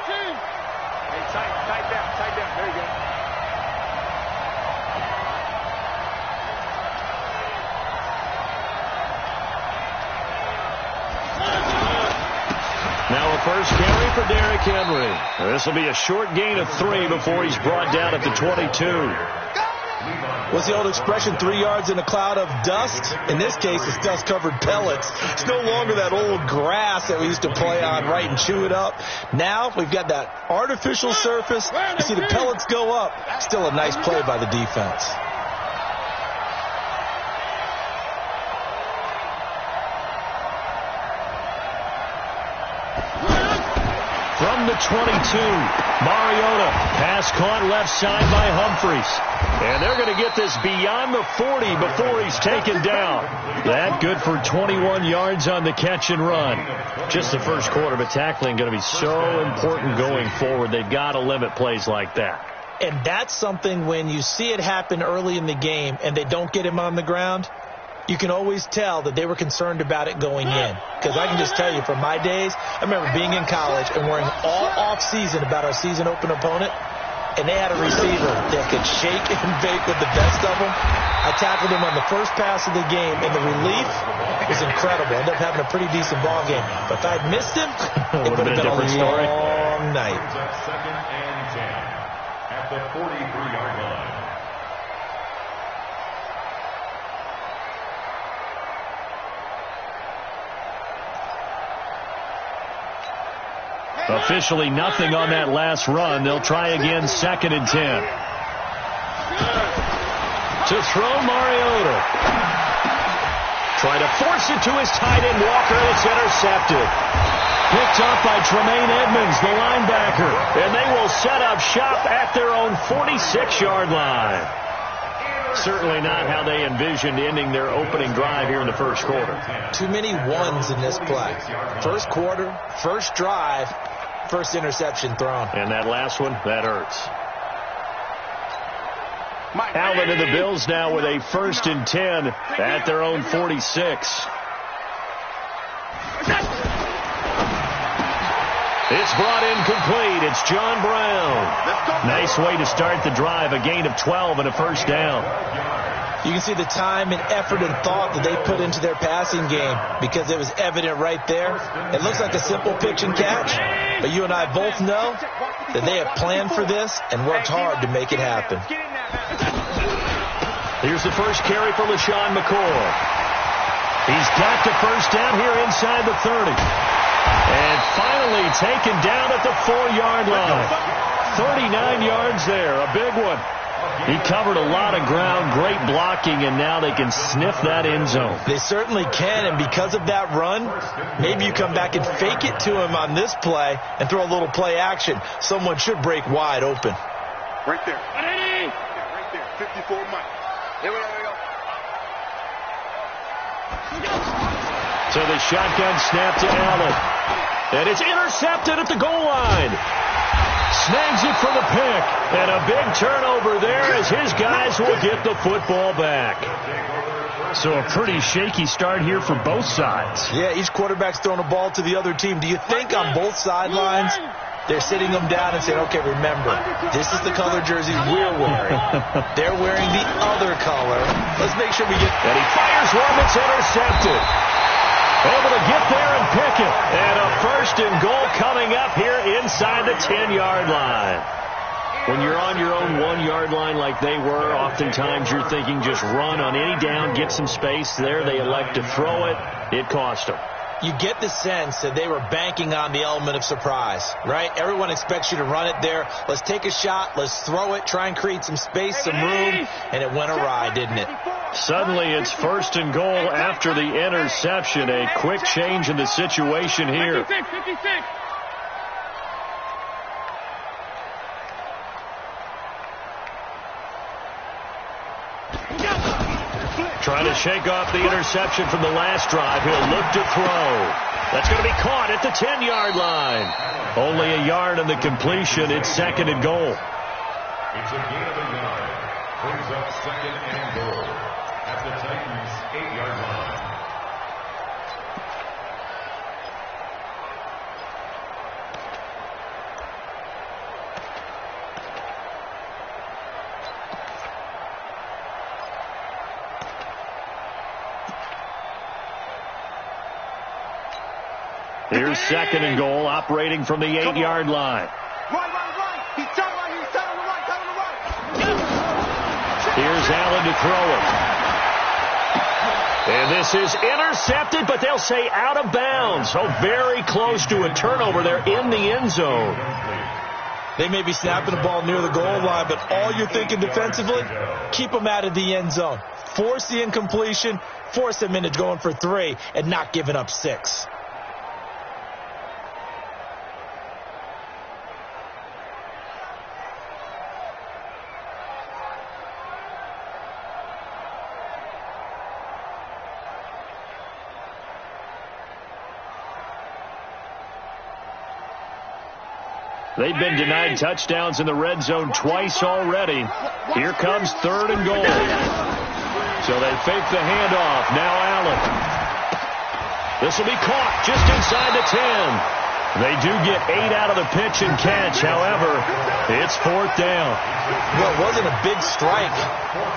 Hey, tight down. There you go. Now a first carry for Derrick Henry. This will be a short gain of 3 before he's brought down at the 22. What's the old expression, 3 yards in a cloud of dust? In this case, it's dust-covered pellets. It's no longer that old grass that we used to play on, right, and chew it up. Now we've got that artificial surface. You see the pellets go up. Still a nice play by the defense. From the 22, Mariota, pass caught left side by Humphries. And they're going to get this beyond the 40 before he's taken down. That good for 21 yards on the catch and run. Just the first quarter, but tackling going to be so important going forward. They've got to limit plays like that. And that's something when you see it happen early in the game and they don't get him on the ground, you can always tell that they were concerned about it going in. Because I can just tell you, from my days, I remember being in college and worrying all off-season about our season open opponent, and they had a receiver that could shake and bake with the best of them. I tackled him on the first pass of the game, and the relief was incredible. I ended up having a pretty decent ball game. But if I'd missed him, it would have been a long night. Second and 10 at the 43-yard line. Officially nothing on that last run. They'll try again, second and 10. To throw, Mariota. Try to force it to his tight end, Walker. It's intercepted. Picked up by Tremaine Edmonds, the linebacker. And they will set up shop at their own 46-yard line. Certainly not how they envisioned ending their opening drive here in the first quarter. Too many ones in this play. First quarter, first drive, first interception thrown. And that last one, that hurts. Allen and the Bills now with a first and 10 at their own 46. It's brought in complete. It's John Brown. Nice way to start the drive. A gain of 12 and a first down. You can see the time and effort and thought that they put into their passing game because it was evident right there. It looks like a simple pitch and catch, but you and I both know that they have planned for this and worked hard to make it happen. Here's the first carry for LaShawn McCoy. He's got the first down here inside the 30. And finally taken down at the 4-yard line. 39 yards there, a big one. He covered a lot of ground, great blocking, and now they can sniff that end zone. They certainly can, and because of that run, maybe you come back and fake it to him on this play and throw a little play action. Someone should break wide open. Right there. Right there. 54 Mike. Here we go. So the shotgun snap to Allen. And it's intercepted at the goal line. Snags it for the pick. And a big turnover there as his guys will get the football back. So a pretty shaky start here for both sides. Yeah, each quarterback's throwing a ball to the other team. Do you think on both sidelines they're sitting them down and saying, okay, remember, this is the color jersey we're wearing. They're wearing the other color. Let's make sure we get... And he fires one that's intercepted. Able to get there and pick it. And a first and goal coming up here inside the 10-yard line. When you're on your own 1-yard line like they were, oftentimes you're thinking just run on any down, get some space. There they elect to throw it. It cost them. You get the sense that they were banking on the element of surprise, right? Everyone expects you to run it there. Let's take a shot. Let's throw it. Try and create some space, some room. And it went awry, didn't it? Suddenly it's first and goal after the interception. A quick change in the situation here. 56. Trying to shake off the interception from the last drive. He'll look to throw. That's going to be caught at the 10-yard line. Only a yard on the completion. It's second and goal. It's a gain of a yard. Brings up second and goal at the Titans' 8-yard line. Here's 2nd and goal, operating from the 8-yard line. Right. He's turning right. Here's Allen to throw it. And this is intercepted, but they'll say out of bounds. So very close to a turnover there in the end zone. They may be snapping the ball near the goal line, but all you're thinking defensively, keep them out of the end zone. Force the incompletion, force them into going for 3, and not giving up 6. They've been denied touchdowns in the red zone twice already. Here comes 3rd and goal. So they fake the handoff. Now Allen. This will be caught just inside the 10. They do get 8 out of the pitch and catch. However, it's 4th down. Well, it wasn't a big strike,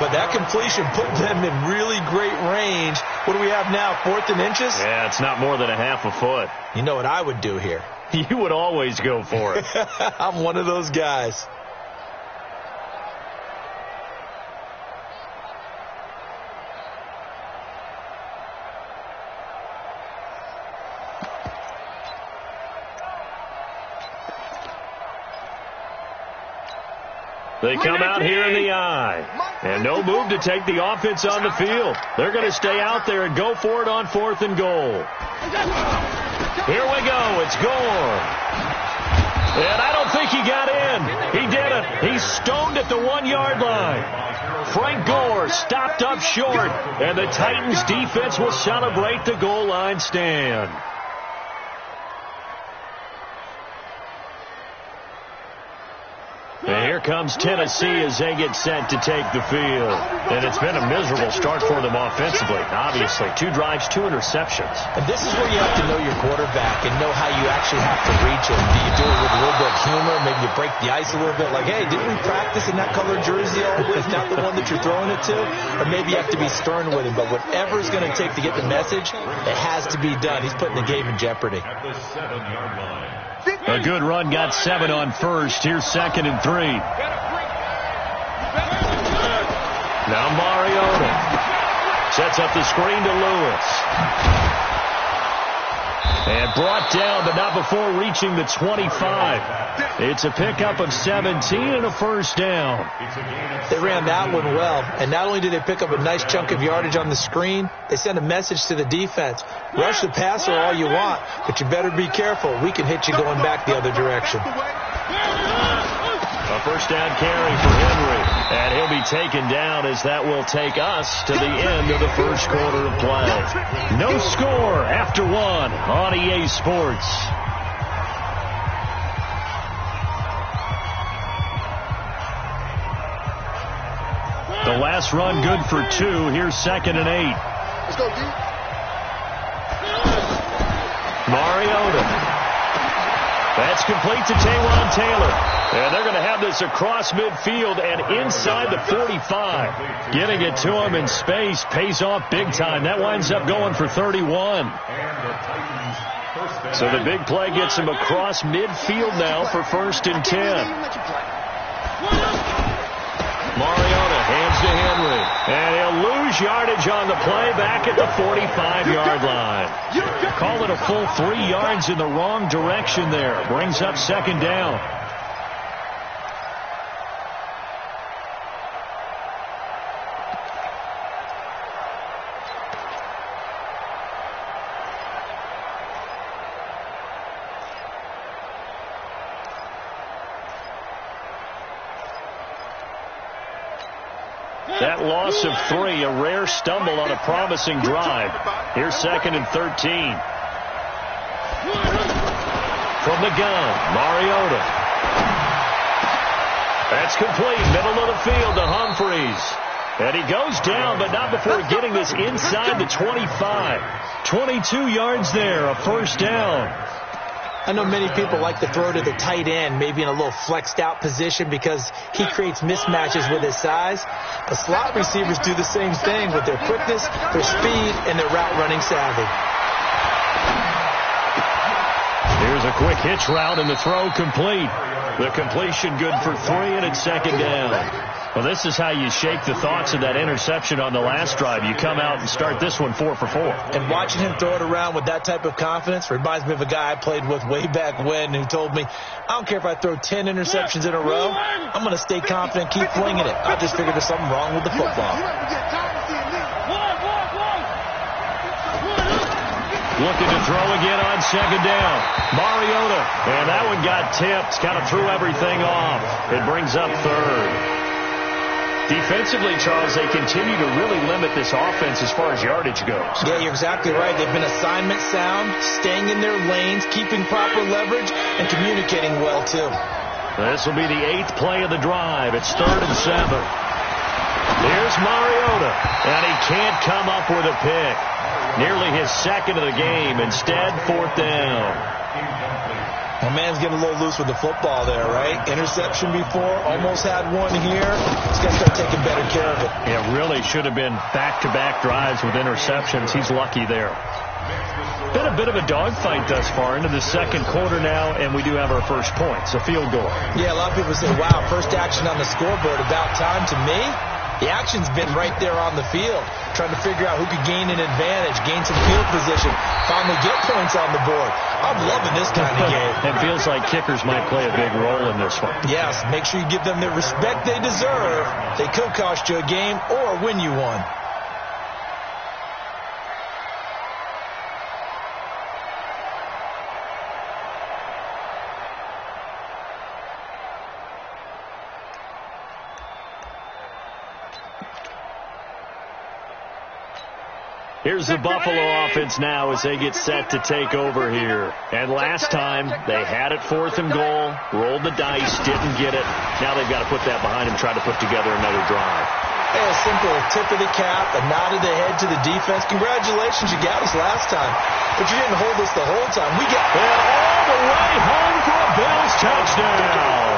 but that completion put them in really great range. What do we have now, 4th and inches? Yeah, it's not more than a half a foot. You know what I would do here? You would always go for it. I'm one of those guys. They come out here in the eye. And no move to take the offense on the field. They're going to stay out there and go for it on 4th and goal. Here we go. It's Gore. And I don't think he got in. He didn't. He's stoned at the 1-yard line. Frank Gore stopped up short. And the Titans defense will celebrate the goal line stand. And here comes Tennessee as they get set to take the field. And it's been a miserable start for them offensively. Obviously, 2 drives, 2 interceptions. And this is where you have to know your quarterback and know how you actually have to reach him. Do you do it with a little bit of humor? Maybe you break the ice a little bit like, hey, didn't we practice in that colored jersey always? Not the one that you're throwing it to? Or maybe you have to be stern with him. But whatever it's going to take to get the message, it has to be done. He's putting the game in jeopardy. At the 7-yard line. A good run, got 7 on first. Here's 2nd and 3. Now Mariota sets up the screen to Lewis. And brought down, but not before reaching the 25. It's a pickup of 17 and a 1st down. They ran that one well. And not only did they pick up a nice chunk of yardage on the screen, they sent a message to the defense. Rush the passer all you want, but you better be careful. We can hit you going back the other direction. A 1st down carry for Henry. And he'll be taken down as that will take us to the end of the 1st quarter of play. No score after 1 on EA Sports. The last run good for 2. Here's 2nd and 8. Let's go, D. Mariota. That's complete to Taywan Taylor. And they're going to have this across midfield and inside the 45. Getting it to him in space pays off big time. That winds up going for 31. So the big play gets him across midfield now for 1st and 10. Mariota hands to Henry. And he'll lose yardage on the play back at the 45-yard line. Call it a full 3 yards in the wrong direction there. Brings up 2nd down. That loss of 3, a rare stumble on a promising drive. Here's 2nd and 13. From the gun, Mariota. That's complete, middle of the field to Humphreys. And he goes down, but not before getting this inside the 25. 22 yards there, a 1st down. I know many people like to throw to the tight end, maybe in a little flexed out position because he creates mismatches with his size. The slot receivers do the same thing with their quickness, their speed, and their route running savvy. The quick hitch route and the throw complete. The completion good for 3, and it's second down. Well, this is how you shake the thoughts of that interception on the last drive. You come out and start this one 4 for 4. And watching him throw it around with that type of confidence reminds me of a guy I played with way back when who told me, I don't care if I throw 10 interceptions in a row, I'm going to stay confident, keep flinging it. I just figured there's something wrong with the football. Looking to throw again on second down. Mariota. And that one got tipped. Kind of threw everything off. It brings up third. Defensively, Charles, they continue to really limit this offense as far as yardage goes. Yeah, you're exactly right. They've been assignment sound, staying in their lanes, keeping proper leverage, and communicating well, too. This will be the 8th play of the drive. It's 3rd and 7. Here's Mariota, and he can't come up with a pick. Nearly his 2nd of the game. Instead, 4th down. My man's getting a little loose with the football there, right? Interception before, almost had one here. He's got to start taking better care of it. It really should have been back-to-back drives with interceptions. He's lucky there. Been a bit of a dogfight thus far into the second quarter now, and we do have our first points, a field goal. Yeah, a lot of people say, wow, first action on the scoreboard, about time. To me, the action's been right there on the field, trying to figure out who could gain an advantage, gain some field position, finally get points on the board. I'm loving this kind of game. It feels like kickers might play a big role in this one. Yes, make sure you give them the respect they deserve. They could cost you a game or win you one. Here's the Buffalo offense now as they get set to take over here. And last time, they had it 4th and goal, rolled the dice, didn't get it. Now they've got to put that behind them, try to put together another drive. Hey, a simple tip of the cap, a nod of the head to the defense. Congratulations, you got us last time. But you didn't hold us the whole time. We got it all the way home for a Bills touchdown.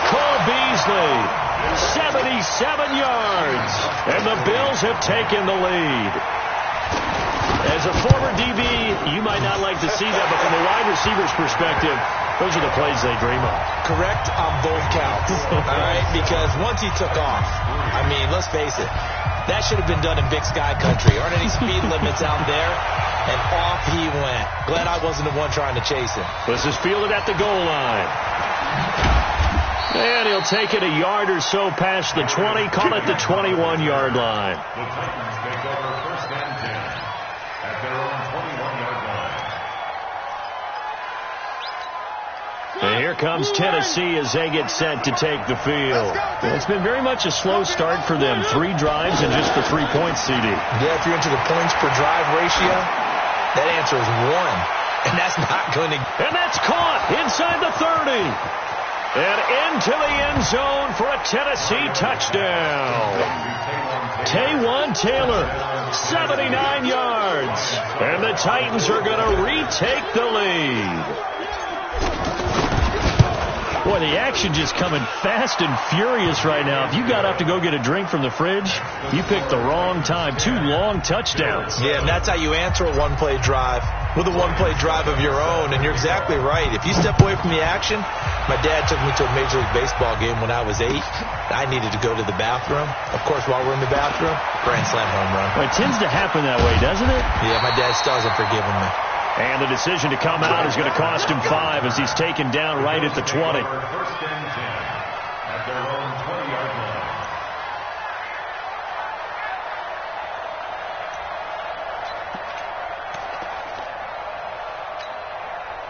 Cole Beasley, 77 yards. And the Bills have taken the lead. As a former DB, you might not like to see that, but from a wide receiver's perspective, those are the plays they dream of. Correct on both counts, all right? Because once he took off, I mean, let's face it, that should have been done in Big Sky country. Aren't any speed limits out there? And off he went. Glad I wasn't the one trying to chase him. This is fielded at the goal line. And he'll take it a yard or so past the 20, call it the 21-yard line. The Titans take over 1st and 10 at their own 21-yard line. And here comes Tennessee as they get set to take the field. It's been very much a slow start for them. 3 drives and just for 3 points, CD. Yeah, if you're into the points per drive ratio, that answer is 1. And that's not going to... And that's caught inside the 30. And into the end zone for a Tennessee touchdown. Taywan Taylor, 79 yards. And the Titans are going to retake the lead. Boy, the action just coming fast and furious right now. If you got up to go get a drink from the fridge, you picked the wrong time. 2 long touchdowns. Yeah, and that's how you answer a one-play drive with a one-play drive of your own. And you're exactly right. If you step away from the action, my dad took me to a Major League Baseball game when I was 8. I needed to go to the bathroom. Of course, while we're in the bathroom, grand slam home run. Well, it tends to happen that way, doesn't it? Yeah, my dad still hasn't forgiven me. And the decision to come out is going to cost him 5 as he's taken down right at the 20. 1st and 10 at their own 20-yard line.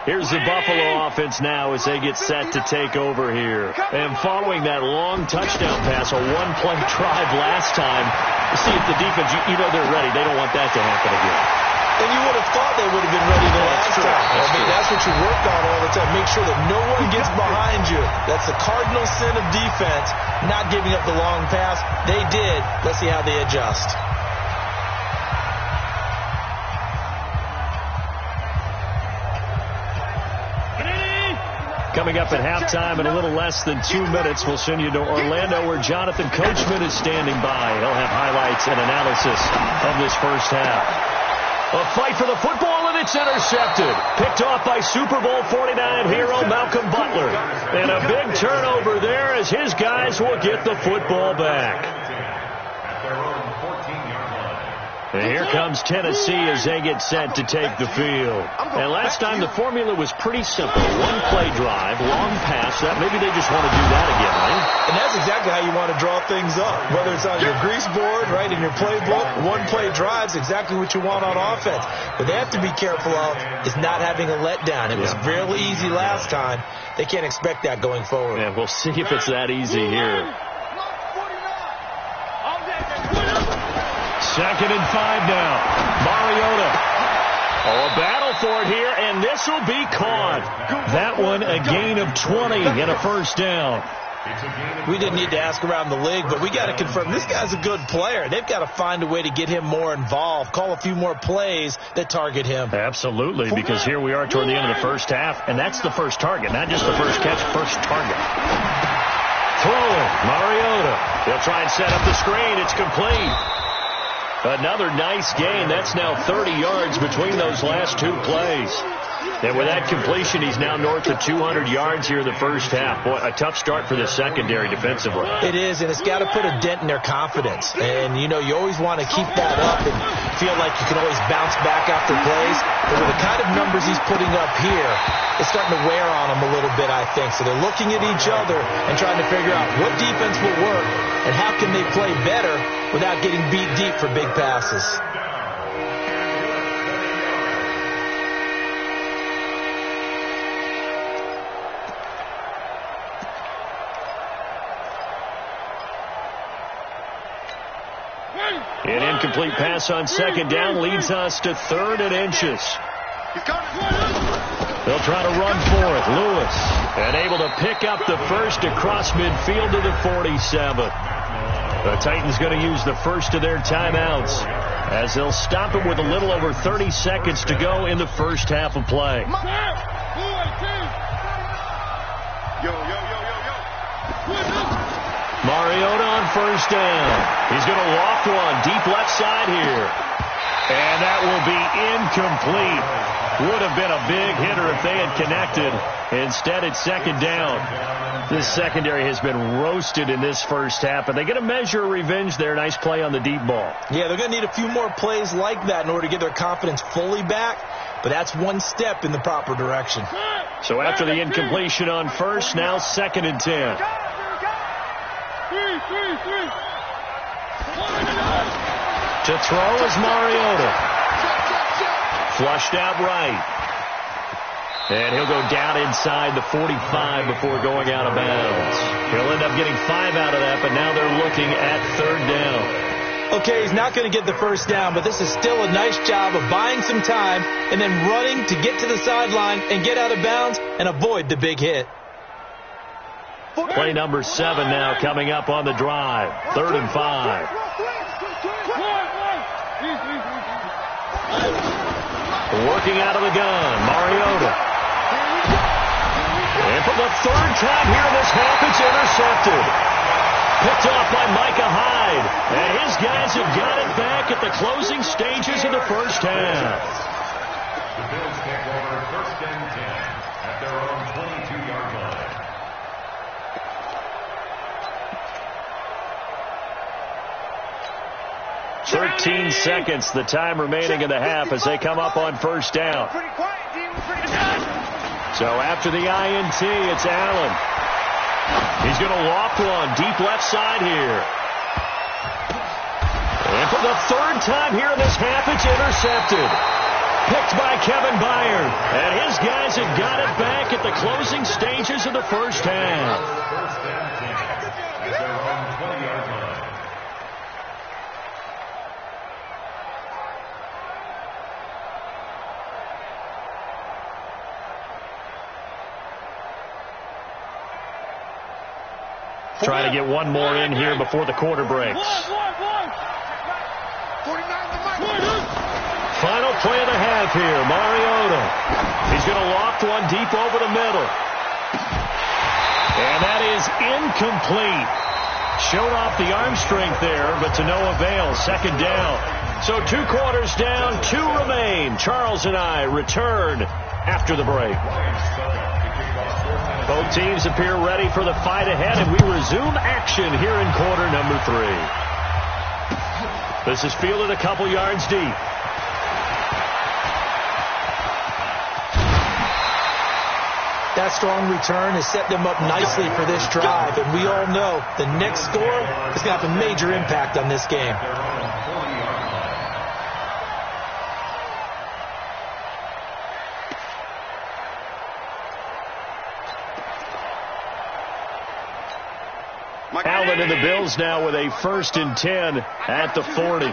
Here's the Buffalo offense now as they get set to take over here. And following that long touchdown pass, a one-play drive last time, see if the defense, you know they're ready. They don't want that to happen again. And you would have thought they would have been ready the last time. I mean, that's what you work on all the time. Make sure that no one gets behind you. That's the cardinal sin of defense, not giving up the long pass. They did. Let's see how they adjust. Coming up at halftime in a little less than 2 minutes, we'll send you to Orlando where Jonathan Coachman is standing by. He'll have highlights and analysis of this first half. A fight for the football, and it's intercepted. Picked off by Super Bowl 49 hero Malcolm Butler. And a big turnover there as his guys will get the football back. At their own 14-yard line. And here comes Tennessee as they get set to take the field. And last time the formula was pretty simple. One-play drive, long pass. Maybe they just want to do that again, right? And that's exactly how you want to draw things up. Whether it's on your grease board, right, in your playbook, one-play drive's exactly what you want on offense. But they have to be careful of is not having a letdown. It was fairly easy last time. They can't expect that going forward. Yeah, we'll see if it's that easy here. 2nd and 5 now. Mariota. Oh, a battle for it here, and this will be caught. That one a gain of 20 and a first down. We didn't need to ask around the league, but we got to confirm this guy's a good player. They've got to find a way to get him more involved, call a few more plays that target him. Absolutely, because here we are toward the end of the first half, and that's the first target, not just the first catch, first target. Throwing, Mariota. He'll try and set up the screen. It's complete. Another nice gain. That's now 30 yards between those last two plays. And with that completion, he's now north of 200 yards here in the first half. Boy, a tough start for the secondary defensively. It is, and it's got to put a dent in their confidence. And, you know, you always want to keep that up and feel like you can always bounce back after plays. But with the kind of numbers he's putting up here, it's starting to wear on them a little bit, I think. So they're looking at each other and trying to figure out what defense will work and how can they play better without getting beat deep for big passes. An incomplete pass on 2nd down leads us to 3rd and inches. They'll try to run for it. Lewis, and able to pick up the first across midfield to the 47. The Titans going to use the first of their timeouts as they'll stop it with a little over 30 seconds to go in the first half of play. Mariota on 1st down. He's going to loft one deep left side here. And that will be incomplete. Would have been a big hitter if they had connected. Instead, it's 2nd down. This secondary has been roasted in this first half, and they get a measure of revenge there. Nice play on the deep ball. Yeah, they're going to need a few more plays like that in order to get their confidence fully back, but that's one step in the proper direction. So after the incompletion on 1st, now 2nd and 10. To throw is Mariota. Flushed out right. And he'll go down inside the 45 before going out of bounds. He'll end up getting 5 out of that, but now they're looking at 3rd down. Okay, he's not going to get the first down, but this is still a nice job of buying some time and then running to get to the sideline and get out of bounds and avoid the big hit. Play number 7 now coming up on the drive. 3rd and 5. Working out of the gun, Mariota. And for the 3rd time here in this half, it's intercepted. Picked off by Micah Hyde. And his guys have got it back at the closing stages of the first half. The Bills take over 1st and 10 at their own 22-yard line. 13 seconds, the time remaining in the half as they come up on 1st down. So after the INT, it's Allen. He's going to loft one deep left side here. And for the 3rd time here in this half, it's intercepted. Picked by Kevin Byard. And his guys have got it back at the closing stages of the first half. 1st and 10 at their own 20-yard line. Trying to get one more in here before the quarter breaks. Final play of the half here, Mariota. He's going to loft one deep over the middle. And that is incomplete. Showed off the arm strength there, but to no avail. 2nd down. So 2 quarters down, 2 remain. Charles and I return after the break. Both teams appear ready for the fight ahead, and we resume action here in quarter number 3. This is fielded a couple yards deep. That strong return has set them up nicely for this drive, and we all know the next score is going to have a major impact on this game. Allen and the Bills now with a 1st and 10 at the 40.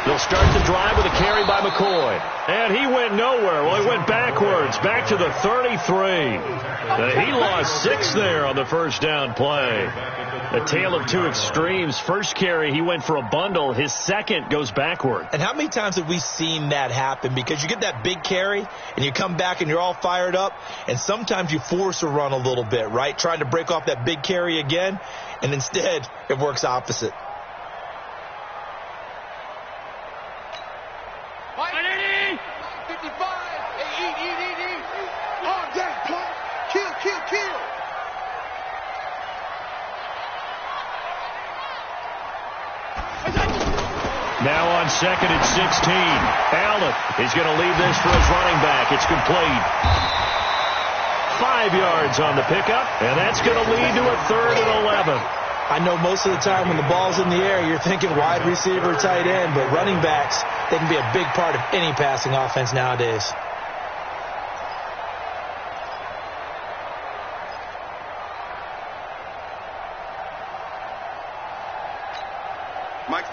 They'll start the drive with a carry by McCoy. And he went nowhere. Well, he went backwards, back to the 33. He lost 6 there on the first down play. A tale of 2 extremes. First carry, he went for a bundle. His second goes backward. And how many times have we seen that happen? Because you get that big carry, and you come back and you're all fired up, and sometimes you force a run a little bit, right? Trying to break off that big carry again, and instead it works opposite. Now on 2nd and 16. Allen is going to leave this for his running back. It's complete. 5 yards on the pickup, and that's going to lead to a 3rd and 11. I know most of the time when the ball's in the air, you're thinking wide receiver, tight end, but running backs, they can be a big part of any passing offense nowadays.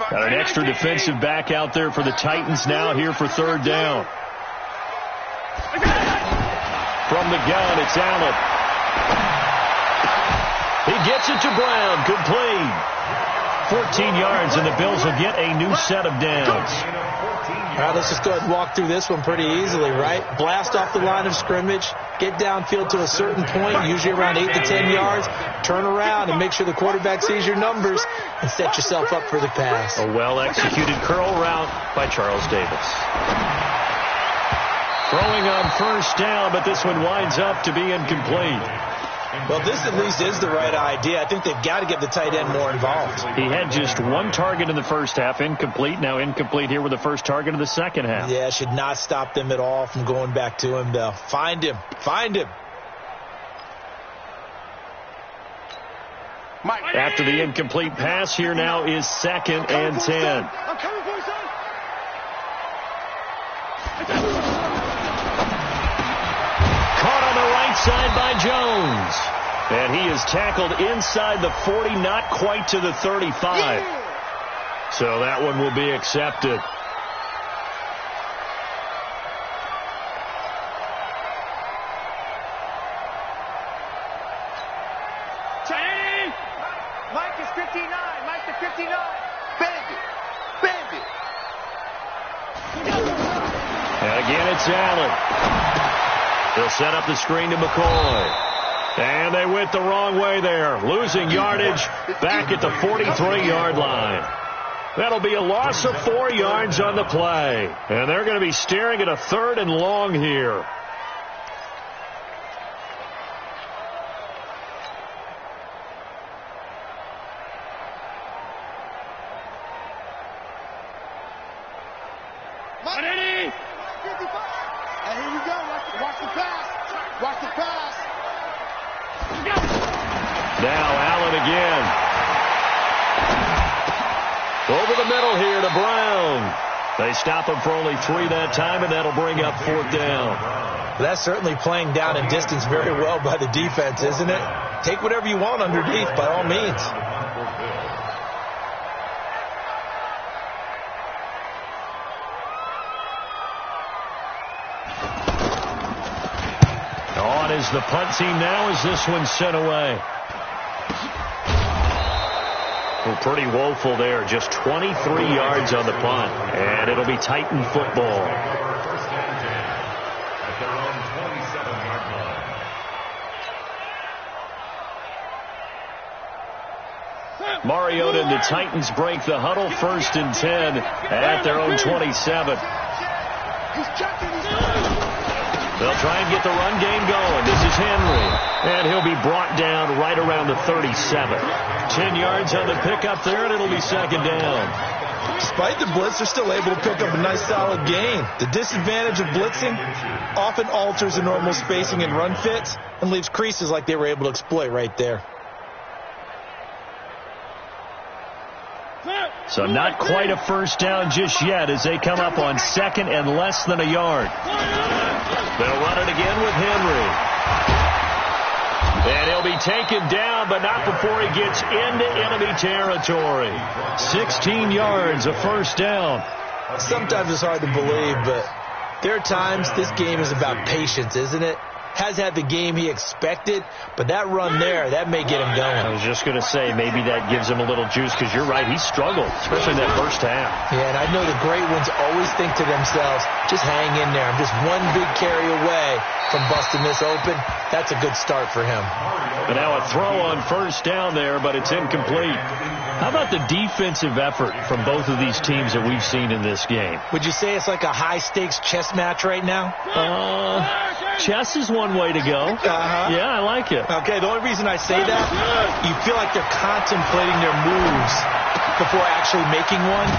Got an extra defensive back out there for the Titans now here for 3rd down. From the gun, it's Allen. He gets it to Brown, complete. 14 yards, and the Bills will get a new set of downs. All right, let's just go ahead and walk through this one pretty easily, right? Blast off the line of scrimmage, get downfield to a certain point, usually around 8 to 10 yards, turn around and make sure the quarterback sees your numbers and set yourself up for the pass. A well-executed curl route by Charles Davis. Throwing on 1st down, but this one winds up to be incomplete. Well, this at least is the right idea. I think they've got to get the tight end more involved. He had just 1 target in the first half, incomplete. Now incomplete here with the first target of the second half. Yeah, should not stop them at all from going back to him, though. Find him. Find him. After the incomplete pass, here now is 2nd and 10. Caught on the right side by Jones. And he is tackled inside the 40, not quite to the 35. So that one will be accepted. Mike is 59. Mike is 59. Bandit. Bandit. And again, it's Allen. They'll set up the screen to McCoy. And they went the wrong way there. Losing yardage back at the 43-yard line. That'll be a loss of 4 yards on the play. And they're going to be staring at a 3rd and long here. And here we go. Watch the pass. Watch the pass. Now Allen again. Over the middle here to Brown. They stop him for only 3 that time, and that'll bring up 4th down. That's certainly playing down and distance very well by the defense, isn't it? Take whatever you want underneath, by all means. On is the punt team now as this one's sent away. Well, pretty woeful there. Just 23 yards on the punt. And it'll be Titan football. Mariota and the Titans break the huddle, 1st and 10 at their own 27. They'll try and get the run game going. This is Henry. And he'll be brought down right around the 37. 10 yards on the pickup there, and it'll be 2nd down. Despite the blitz, they're still able to pick up a nice solid gain. The disadvantage of blitzing often alters the normal spacing and run fits and leaves creases like they were able to exploit right there. So not quite a 1st down just yet as they come up on 2nd and less than a yard. They'll run it again with Henry. And he'll be taken down, but not before he gets into enemy territory. 16 yards, a 1st down. Sometimes it's hard to believe, but there are times this game is about patience, isn't it? Has had the game he expected, but that run there, that may get him going. I was just going to say, maybe that gives him a little juice, because you're right, he struggled, especially in that 1st half. Yeah, and I know the great ones always think to themselves, just hang in there. I'm just one big carry away from busting this open. That's a good start for him. And now a throw on 1st down there, but it's incomplete. How about the defensive effort from both of these teams that we've seen in this game? Would you say it's like a high-stakes chess match right now? Chess is one way to go. Yeah, I like it. Okay, the only reason I say that, you feel like they're contemplating their moves before actually making one,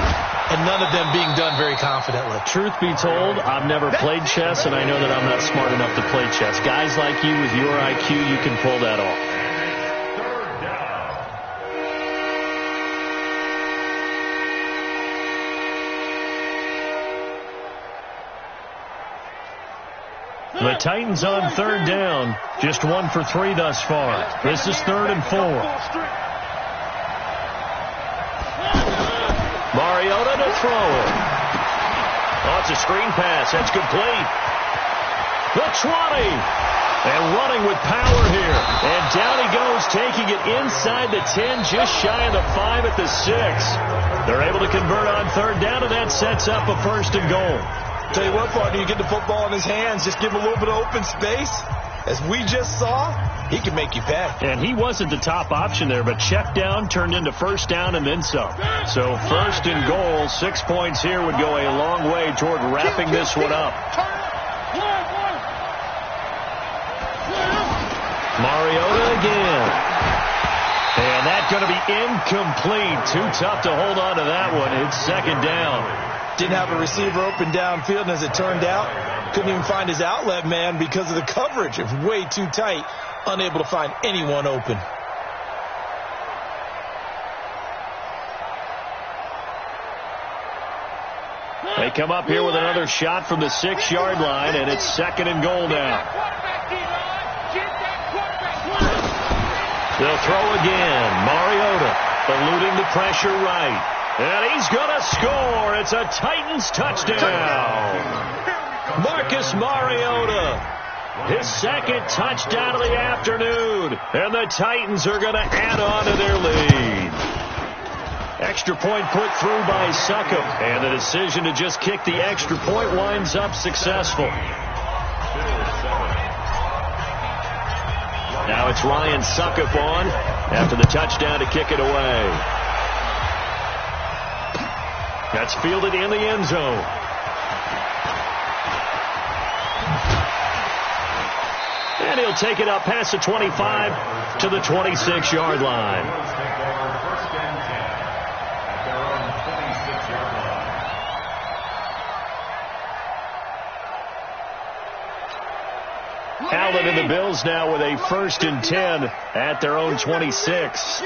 and none of them being done very confidently. Truth be told, I've never played chess, and I know that I'm not smart enough to play chess. Guys like you with your IQ, you can pull that off. The Titans on 3rd down, just 1 for 3 thus far. This is 3rd and 4. Mariota to throw it. Oh, it's a screen pass. That's complete. The 20. And running with power here. And down he goes, taking it inside the 10, just shy of the 5 at the 6. They're able to convert on 3rd down, and that sets up a 1st and goal. Tell you what, partner, you get the football in his hands, just give him a little bit of open space. As we just saw, he can make you pay. And he wasn't the top option there, but check down turned into 1st down and then some. So 1st and goal, 6 points here would go a long way toward wrapping this one up. Mariota again. And that's going to be incomplete. Too tough to hold on to that one. It's 2nd down. Didn't have a receiver open downfield, and as it turned out, couldn't even find his outlet man because of the coverage. It was way too tight, unable to find anyone open. They come up here with another shot from the 6-yard line, and it's 2nd and goal now. They'll throw again. Mariota eluding the pressure right. And he's going to score. It's a Titans touchdown. Marcus Mariota, his 2nd touchdown of the afternoon. And the Titans are going to add on to their lead. Extra point put through by Succop. And the decision to just kick the extra point winds up successful. Now it's Ryan Succop on after the touchdown to kick it away. That's fielded in the end zone. And he'll take it up past the 25 to the 26-yard line. Allen and the Bills now with a 1st and 10 at their own 26.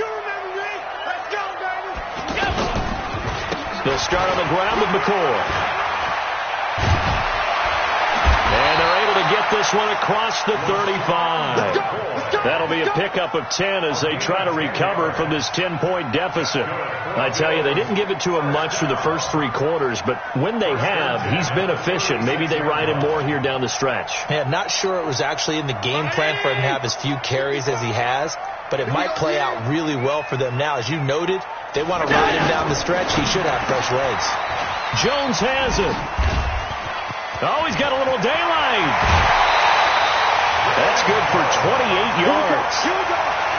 They'll start on the ground with McCoy. And they're able to get this one across the 35. That'll be a pickup of 10 as they try to recover from this 10-point deficit. I tell you, they didn't give it to him much for the first 3 quarters, but when they have, he's been efficient. Maybe they ride him more here down the stretch. Yeah, not sure it was actually in the game plan for him to have as few carries as he has, but it might play out really well for them now. As you noted, they want to ride him down the stretch. He should have fresh legs. Jones has it. Oh, he's got a little daylight. That's good for 28 yards.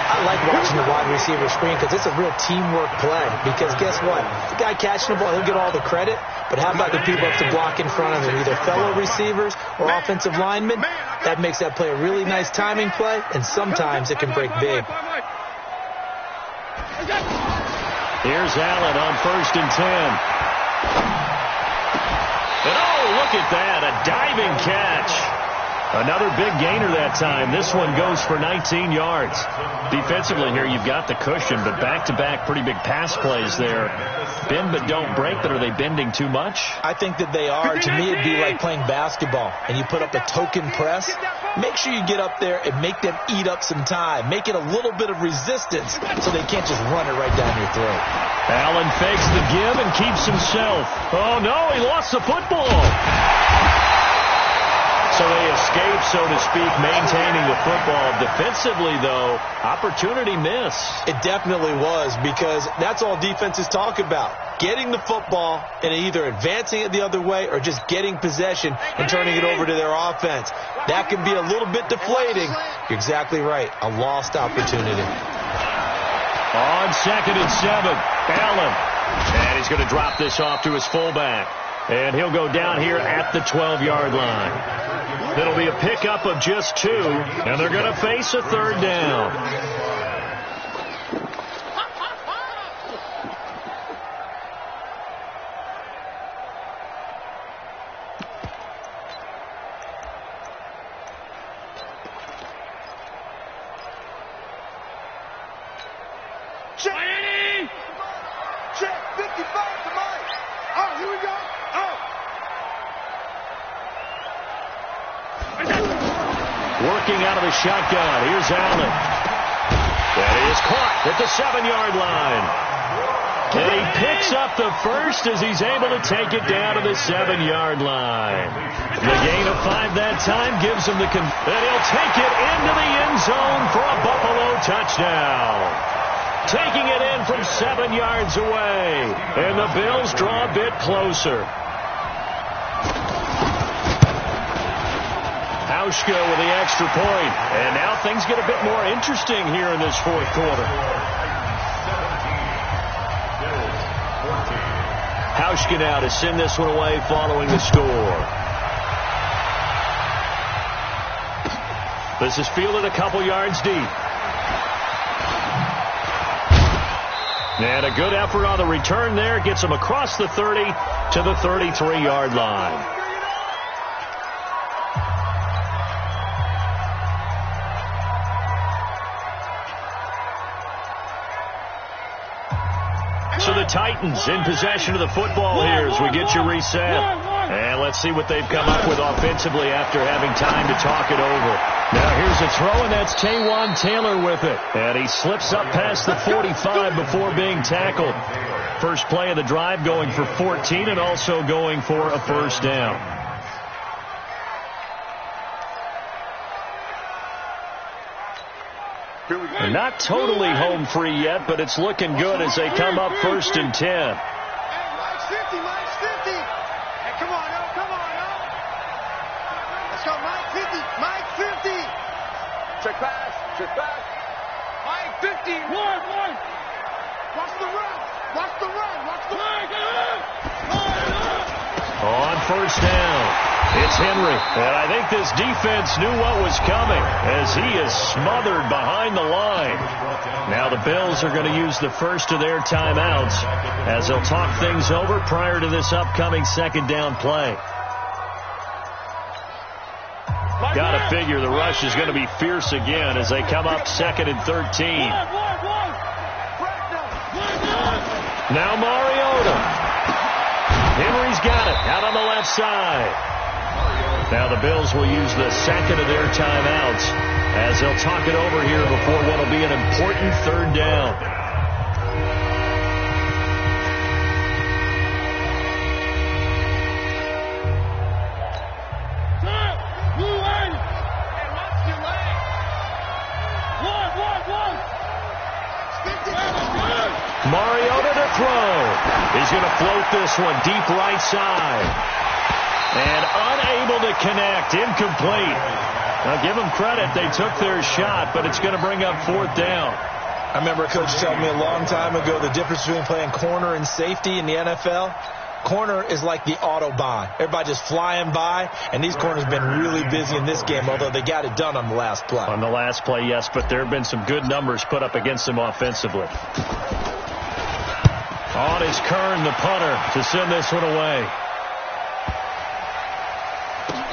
I like watching the wide receiver screen because it's a real teamwork play. Because guess what? The guy catching the ball, he'll get all the credit. But how about the people up to block in front of him, either fellow receivers or offensive linemen? That makes that play a really nice timing play, and sometimes it can break big. Here's Allen on 1st and 10. And oh, look at that, a diving catch. Another big gainer that time. This one goes for 19 yards. Defensively here, you've got the cushion, but back-to-back pretty big pass plays there. Bend but don't break, but are they bending too much? I think that they are. To me, it'd be like playing basketball, and you put up a token press. Make sure you get up there and make them eat up some time. Make it a little bit of resistance so they can't just run it right down your throat. Allen fakes the give and keeps himself. Oh, no, he lost the football. So they escape, so to speak, maintaining the football. Defensively, though, opportunity miss. It definitely was, because that's all defenses talk about. Getting the football and either advancing it the other way or just getting possession and turning it over to their offense. That can be a little bit deflating. You're exactly right. A lost opportunity. On 2nd and 7, Allen. And he's going to drop this off to his fullback. And he'll go down here at the 12-yard line. It'll be a pickup of just 2, and they're going to face a 3rd down. Check 55 to Mike. Oh, here we go. Working out of the shotgun. Here's Allen. That is caught at the 7-yard line. And he picks up the first as he's able to take it down to the 7-yard line. The gain of 5 that time gives him the... And he'll take it into the end zone for a Buffalo touchdown. Taking it in from 7 yards away. And the Bills draw a bit closer. Hauschka with the extra point. And now things get a bit more interesting here in this 4th quarter. 17, 14. Hauschka now to send this one away following the score. This is fielded a couple yards deep. And a good effort on the return there. Gets him across the 30 to the 33-yard line. So the Titans in possession of the football here as we get you reset. And let's see what they've come up with offensively after having time to talk it over. Now here's a throw, and that's Taywan Taylor with it. And he slips up past the 45 before being tackled. First play of the drive, going for 14 and also going for a 1st down. They're not totally home free yet, but it's looking good as they come up 1st and 10. Hey, Mike's 50, Mike's 50. Hey, come on, yo, come on, yo. Let's go, Mike 50, Mike 50. Check pass, check pass. Mike 50. One. Watch the run, watch the run, watch the run. On 1st down, it's Henry. And I think this defense knew what was coming as he is smothered behind the line. Now the Bills are going to use the first of their timeouts as they'll talk things over prior to this upcoming 2nd down play. Got to figure the rush is going to be fierce again as they come up 2nd and 13. Now Mariota. Henry's got it out on the left side. Now the Bills will use the 2nd of their timeouts as they'll talk it over here before what will be an important 3rd down. Mariota to throw. He's going to float this one deep right side. And unable to connect. Incomplete. Now, give them credit. They took their shot, but it's going to bring up 4th down. I remember a coach telling me a long time ago the difference between playing corner and safety in the NFL. Corner is like the Autobahn. Everybody just flying by, and these corners have been really busy in this game, although they got it done on the last play. On the last play, yes, but there have been some good numbers put up against them offensively. On is Kern, the punter, to send this one away.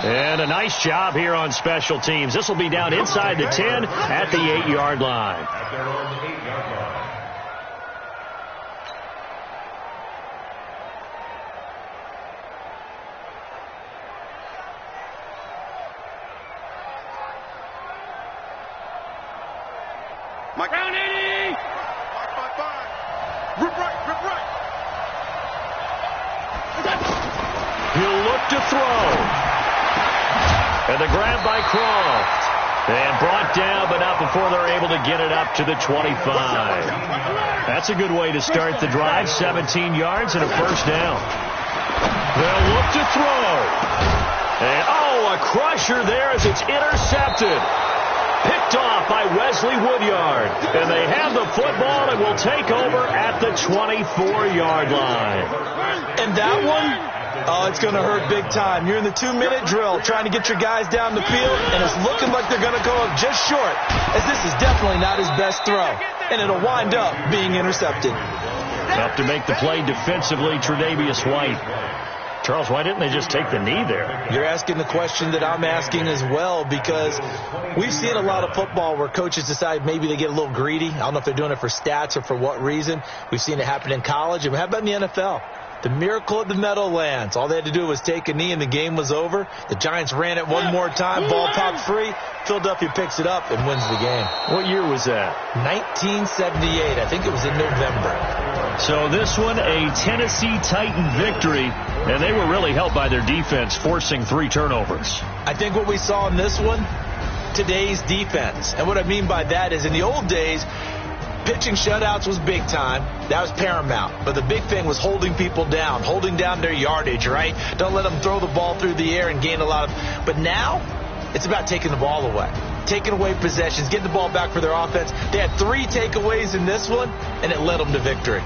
And a nice job here on special teams. This will be down inside the 10 at the 8-yard line. At their own 8-yard line. Mike. Round 80. Five. Rip right. He'll look to throw. And the grab by Croft. And brought down, but not before they're able to get it up to the 25. That's a good way to start the drive. 17 yards and a 1st down. They'll look to throw. And, a crusher there as it's intercepted. Picked off by Wesley Woodyard. And they have the football and will take over at the 24-yard line. And that one, it's going to hurt big time. You're in the 2-minute drill trying to get your guys down the field, and it's looking like they're going to go up just short, as this is definitely not his best throw. And it'll wind up being intercepted. Up to make the play defensively, Tre'Davious White. Charles, why didn't they just take the knee there? You're asking the question that I'm asking as well, because we've seen a lot of football where coaches decide maybe they get a little greedy. I don't know if they're doing it for stats or for what reason. We've seen it happen in college. And how about in the NFL? The miracle at the Meadowlands. All they had to do was take a knee and the game was over. The Giants ran it one more time. Ball popped free. Philadelphia picks it up and wins the game. What year was that? 1978. I think it was in November. So this one, a Tennessee Titan victory. And they were really helped by their defense, forcing 3 turnovers. I think what we saw in this one, today's defense. And what I mean by that is in the old days, pitching shutouts was big time. That was paramount. But the big thing was holding people down, holding down their yardage, right? Don't let them throw the ball through the air and gain a lot of... But now, it's about taking the ball away. Taking away possessions, getting the ball back for their offense. They had 3 takeaways in this one, and it led them to victory.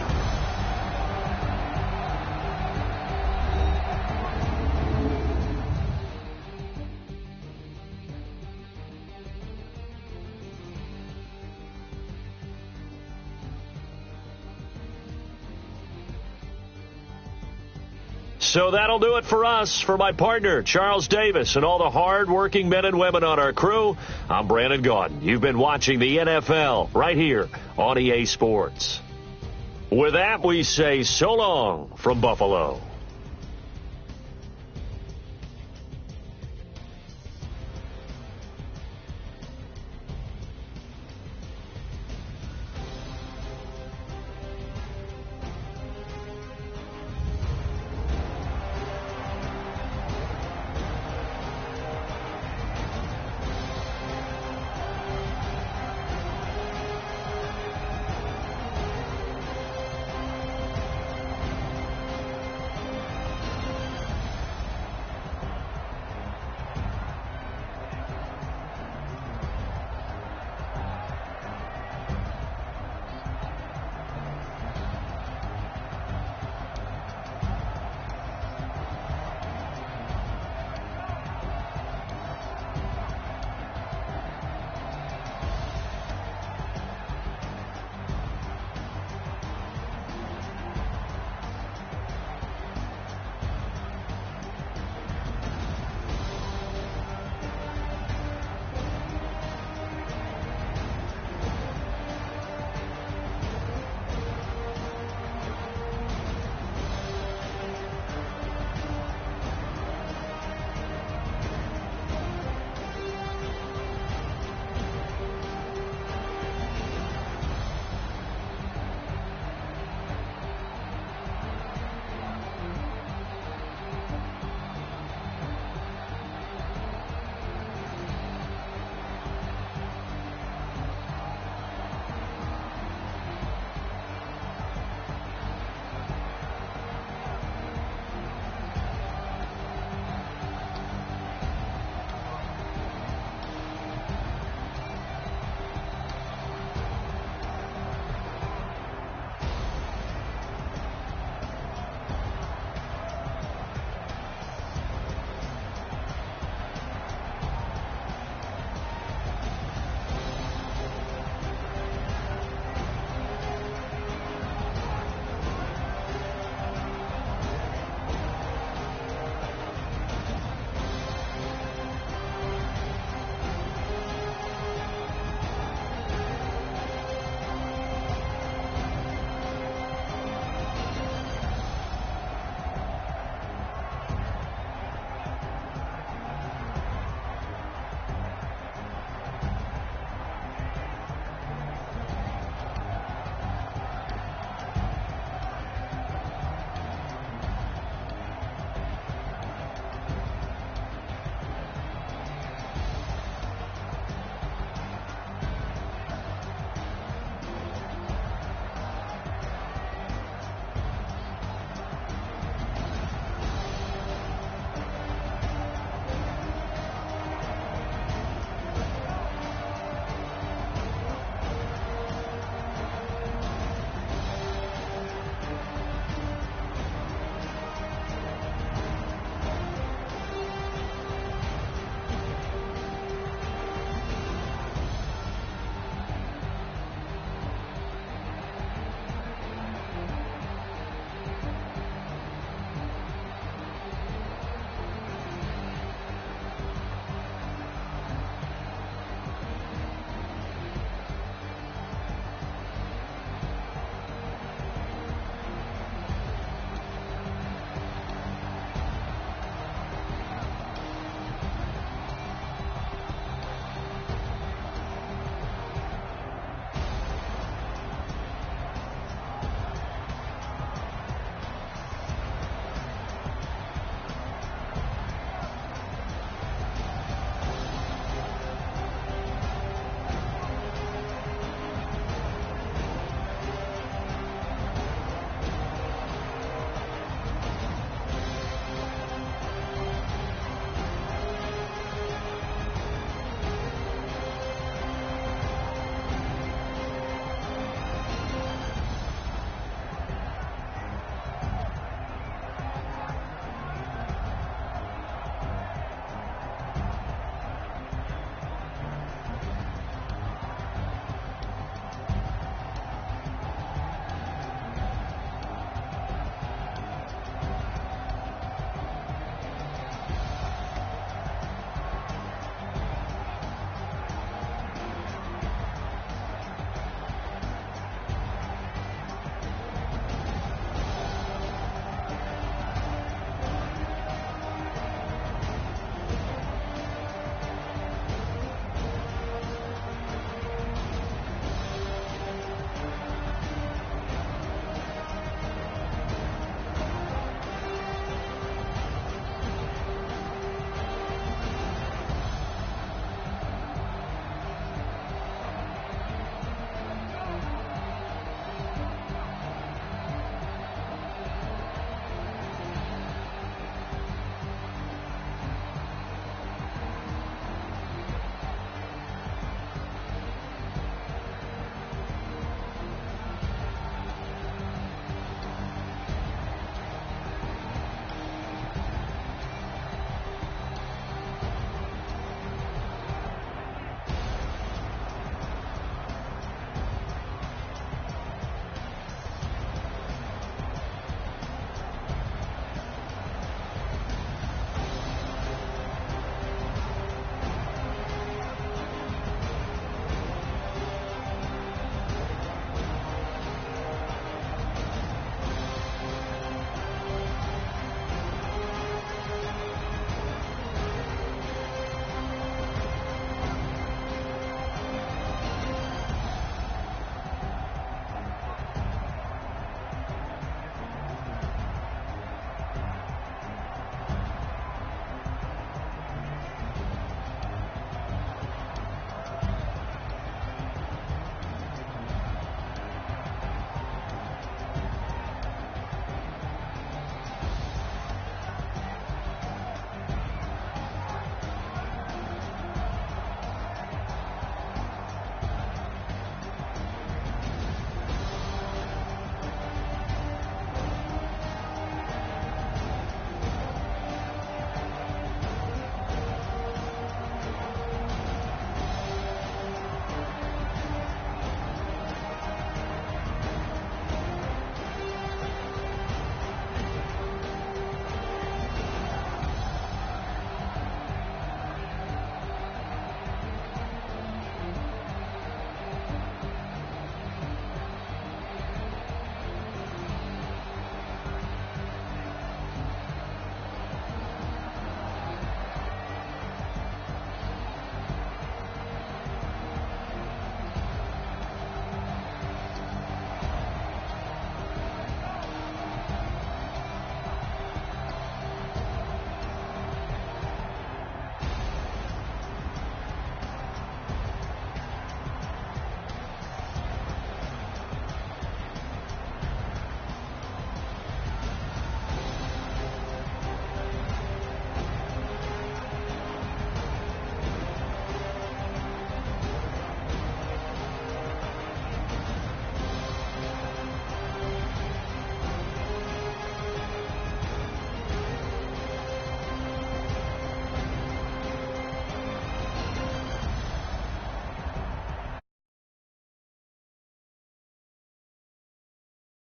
So that'll do it for us. For my partner, Charles Davis, and all the hard-working men and women on our crew, I'm Brandon Gaudin. You've been watching the NFL right here on EA Sports. With that, we say so long from Buffalo.